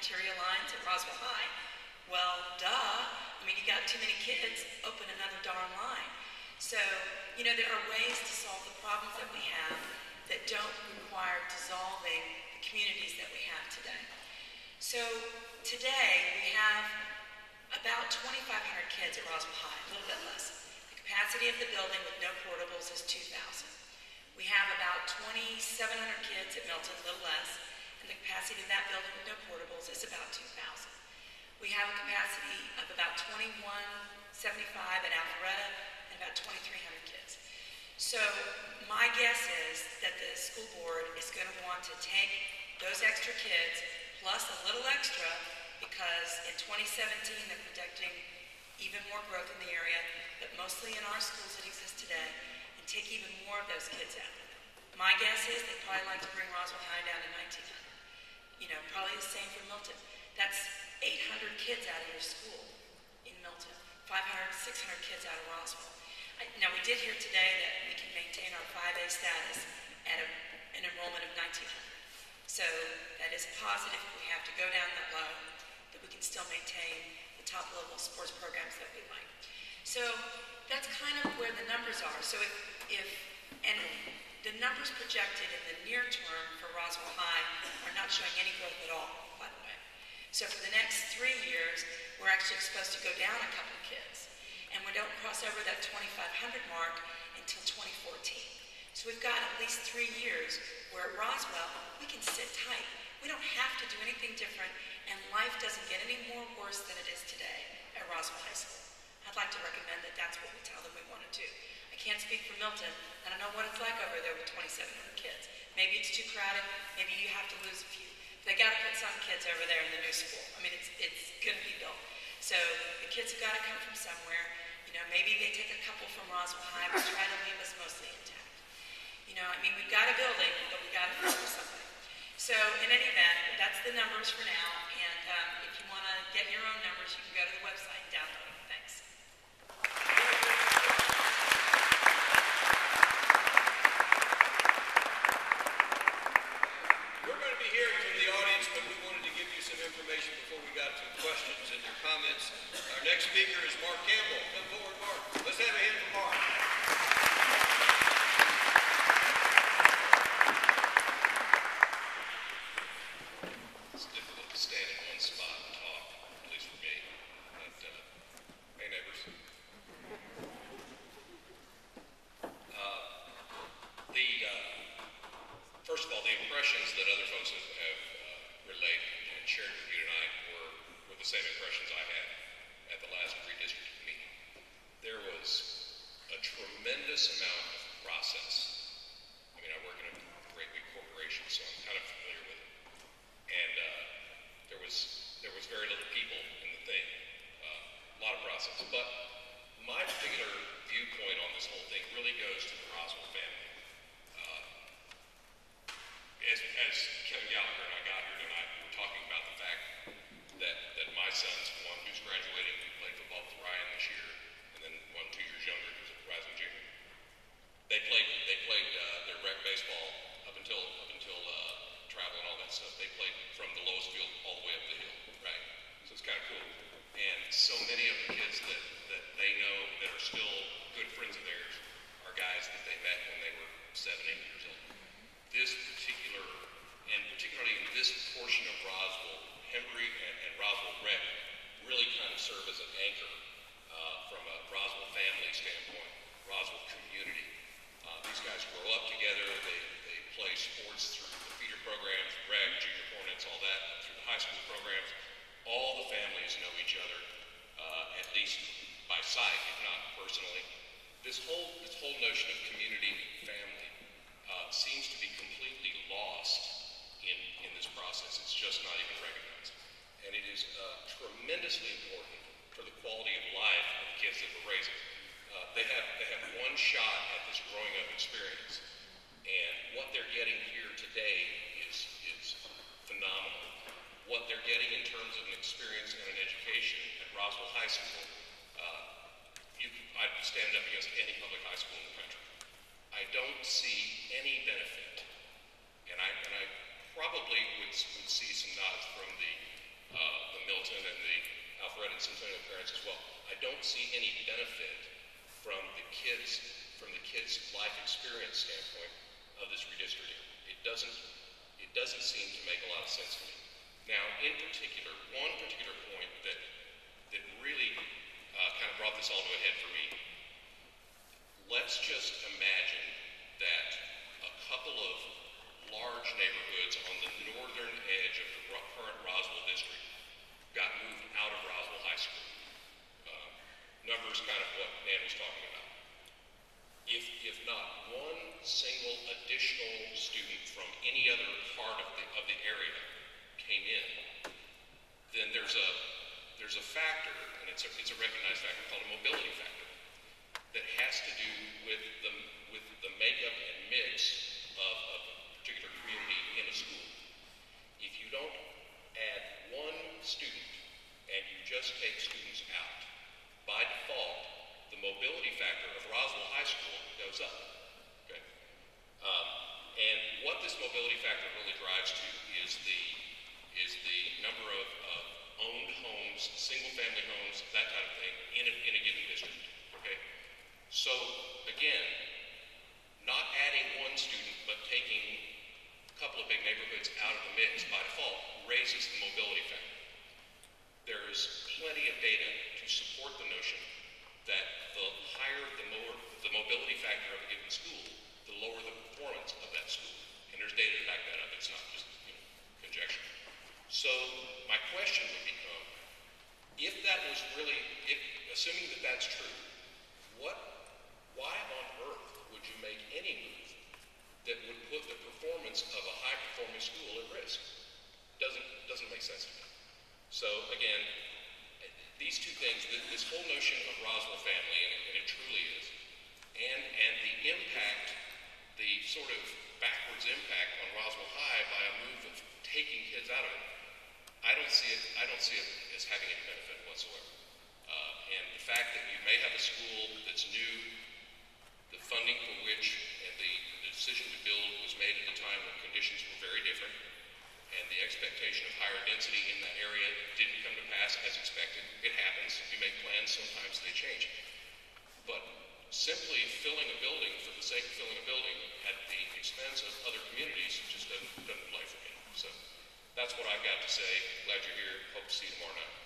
cafeteria lines at Roswell High. Well, duh. I mean, you got too many kids, open another darn line. So, you know, there are ways to solve the problems that we have that don't require dissolving the communities that we have today. So, today we have about 2,500 kids at Roswell High, a little bit less. The capacity of the building with no portables is 2,000. We have about 2,700 kids at Milton, a little less, and the capacity of that building with no portables is about 2,000. We have a capacity of about 2,175 at Alpharetta and about 2,300 kids. So my guess is that the school board is going to want to take those extra kids plus a little extra, because in 2017 they're projecting even more growth in the area, but mostly in our schools that exist today, and take even more of those kids out. My guess is they'd probably like to bring Roswell High down to 1,900. You know, probably the same for Milton. That's 800 kids out of your school in Milton, 500, 600 kids out of Roswell. Now, we did hear today that we can maintain our 5A status at an enrollment of 1,900. So that is positive. If we have to go down that low, that we can still maintain the top level sports programs that we like. So that's kind of where the numbers are. So and the numbers projected in the near term for Roswell High are not showing any growth at all, by the way. So for the next 3 years, we're actually supposed to go down a couple of kids. And we don't cross over that 2,500 mark until 2014. So we've got at least 3 years where at Roswell, we can sit tight. We don't have to do anything different, and life doesn't get any more worse than it is today at Roswell High School. I'd like to recommend that that's what we tell them we want to do. I can't speak for Milton. I don't know what it's like over there with 2,700 kids. Maybe it's too crowded. Maybe you have to lose a few. They got to put some kids over there in the new school. I mean, it's going to be built. So the kids have got to come from somewhere. You know, maybe they take a couple from Roswell High, but try to leave us mostly intact. You know, I mean, we've got a building, but we've got to focus something. So in any event, that's the numbers for now. And if you want to get your own numbers, you can go to the website and download them. Thanks. We're going to be hearing from the audience, but we wanted to give you some information before we got to questions and your comments. Our next speaker is Mark Campbell. Come forward, Mark. Let's have a hand for Mark. It's difficult to stand in one spot and talk, at least for me. But, hey, neighbors. First of all, the impressions that other folks have relayed and shared with you tonight were the same impressions I had at the last redistricting meeting. There was a tremendous amount of process. I mean, I work in a great big corporation, so I'm kind of familiar with it. And there was very little people in the thing, a lot of process. But my particular viewpoint on this whole thing really goes to the Roswell family. As Kevin Gallagher and I got here tonight, we were talking about the fact that my son's one who's graduating, who played football with Ryan this year, and then one 2 years younger who's a rising junior. They played their rec baseball up until travel and all that stuff. They played from the lowest field all the way up the hill, right? So it's kind of cool. And so many of the kids that they know that are still good friends of theirs are guys that they met when they were 7, 8 years old. This particular, and particularly in this portion of Roswell, Hembry and Roswell Rec really kind of serve as an anchor from a Roswell family standpoint, Roswell community. These guys grow up together, they play sports through the feeder programs, rec, junior Hornets, all that, through the high school programs. All the families know each other, at least by sight, if not personally. This whole notion of community family seems to be completely lost in this process. It's just not even recognized. And it is tremendously important for the quality of life of the kids that we're raising. They have one shot at this growing up experience. And what they're getting here today is phenomenal. What they're getting in terms of an experience and an education at Roswell High School, I'd stand up against any public high school in the country. I don't see any benefit, and I probably would see some nods from the Centennial parents as well. I don't see any benefit from the kids' life experience standpoint of this redistricting. It doesn't seem to make a lot of sense to me. Now, in particular, one particular point that really kind of brought this all to a head for me. Let's just imagine that a couple of large neighborhoods on the northern edge of the current Roswell district got moved out of Roswell High School. Numbers kind of what Nan was talking about. If not one single additional student from any other part of the area came in, then there's a factor, and it's a recognized factor called a mobility factor that has to do with the makeup and mix of a particular community in a school. If you don't add one student and you just take students out, by default, the mobility factor of Roswell High School goes up. Okay? And what this mobility factor really drives to is the number of owned homes, single-family homes, that type of thing in a given district. Okay? So again, not adding one student but taking a couple of big neighborhoods out of the mix by default raises the mobility factor. There is plenty of data to support the notion that the higher the mobility factor of a given school, the lower the performance of that school. And there's data to back that up. It's not just conjecture. So my question would become, if that was really, assuming that that's true, why on earth would you make any move that would put the performance of a high-performing school at risk? Doesn't make sense to me. So again, these two things, this whole notion of Roswell family, and it truly is, and the impact, the sort of backwards impact on Roswell High by a move of taking kids out of it, I don't see it as having any benefit whatsoever. And the fact that you may have a school that's new, the funding for which and the decision to build was made at a time when conditions were very different, and the expectation of higher density in that area didn't come to pass as expected. It happens. You make plans, sometimes they change. But simply filling a building for the sake of filling a building at the expense of other communities just doesn't play for me. So that's what I've got to say. Glad you're here. Hope to see you tomorrow night.